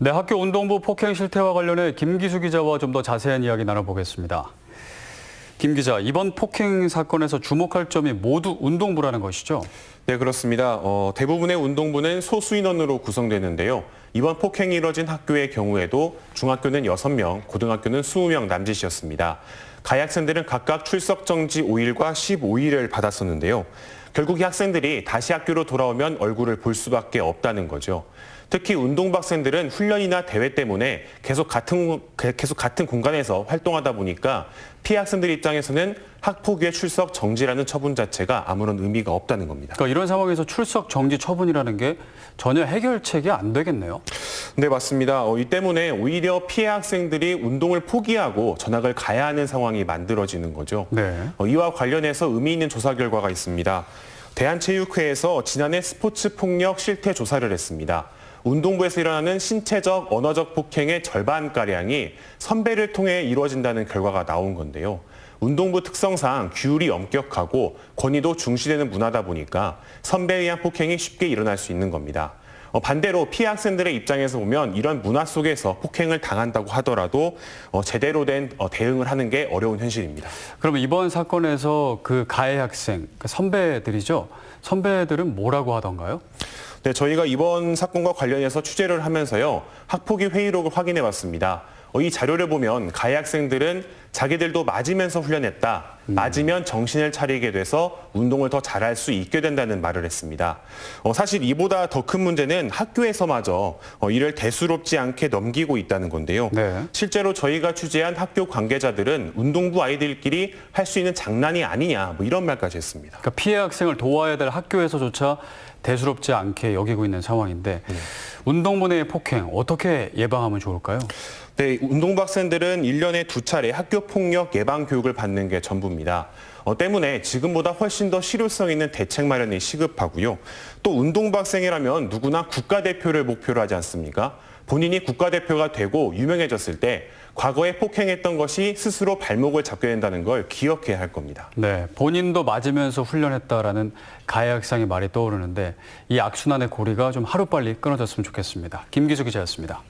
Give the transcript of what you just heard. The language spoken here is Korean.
네, 학교 운동부 폭행 실태와 관련해 김기수 기자와 좀 더 자세한 이야기 나눠보겠습니다. 김 기자, 이번 폭행 사건에서 주목할 점이 모두 운동부라는 것이죠? 네, 그렇습니다. 대부분의 운동부는 소수 인원으로 구성되는데요. 이번 폭행이 이뤄진 학교의 경우에도 중학교는 6명, 고등학교는 20명 남짓이었습니다. 가해 학생들은 각각 출석 정지 5일과 15일을 받았었는데요. 결국 이 학생들이 다시 학교로 돌아오면 얼굴을 볼 수밖에 없다는 거죠. 특히 운동부 학생들은 훈련이나 대회 때문에 계속 같은 공간에서 활동하다 보니까 피해 학생들 입장에서는 학폭위의 출석 정지라는 처분 자체가 아무런 의미가 없다는 겁니다. 그러니까 이런 상황에서 출석 정지 처분이라는 게 전혀 해결책이 안 되겠네요. 네, 맞습니다. 이 때문에 오히려 피해 학생들이 운동을 포기하고 전학을 가야 하는 상황이 만들어지는 거죠. 네. 이와 관련해서 의미 있는 조사 결과가 있습니다. 대한체육회에서 지난해 스포츠 폭력 실태 조사를 했습니다. 운동부에서 일어나는 신체적, 언어적 폭행의 절반가량이 선배를 통해 이루어진다는 결과가 나온 건데요. 운동부 특성상 규율이 엄격하고 권위도 중시되는 문화다 보니까 선배에 의한 폭행이 쉽게 일어날 수 있는 겁니다. 반대로 피해 학생들의 입장에서 보면 이런 문화 속에서 폭행을 당한다고 하더라도 제대로 된 대응을 하는 게 어려운 현실입니다. 그러면 이번 사건에서 그 가해 학생, 그 선배들이죠? 선배들은 뭐라고 하던가요? 네, 저희가 이번 사건과 관련해서 취재를 하면서요, 학폭위 회의록을 확인해 봤습니다. 이 자료를 보면 가해 학생들은 자기들도 맞으면서 훈련했다. 맞으면 정신을 차리게 돼서 운동을 더 잘할 수 있게 된다는 말을 했습니다. 사실 이보다 더 큰 문제는 학교에서마저 이를 대수롭지 않게 넘기고 있다는 건데요. 네. 실제로 저희가 취재한 학교 관계자들은 운동부 아이들끼리 할 수 있는 장난이 아니냐, 뭐 이런 말까지 했습니다. 그러니까 피해 학생을 도와야 될 학교에서조차 대수롭지 않게 여기고 있는 상황인데 운동부 내의 폭행 어떻게 예방하면 좋을까요? 네, 운동부 학생들은 1년에 2차례 학교 폭력 예방 교육을 받는 게 전부입니다. 때문에 지금보다 훨씬 더 실효성 있는 대책 마련이 시급하고요. 또 운동부 학생이라면 누구나 국가대표를 목표로 하지 않습니까? 본인이 국가대표가 되고 유명해졌을 때 과거에 폭행했던 것이 스스로 발목을 잡게 된다는 걸 기억해야 할 겁니다. 네, 본인도 맞으면서 훈련했다라는 가해 학생의 말이 떠오르는데 이 악순환의 고리가 좀 하루빨리 끊어졌으면 좋겠습니다. 김기수 기자였습니다.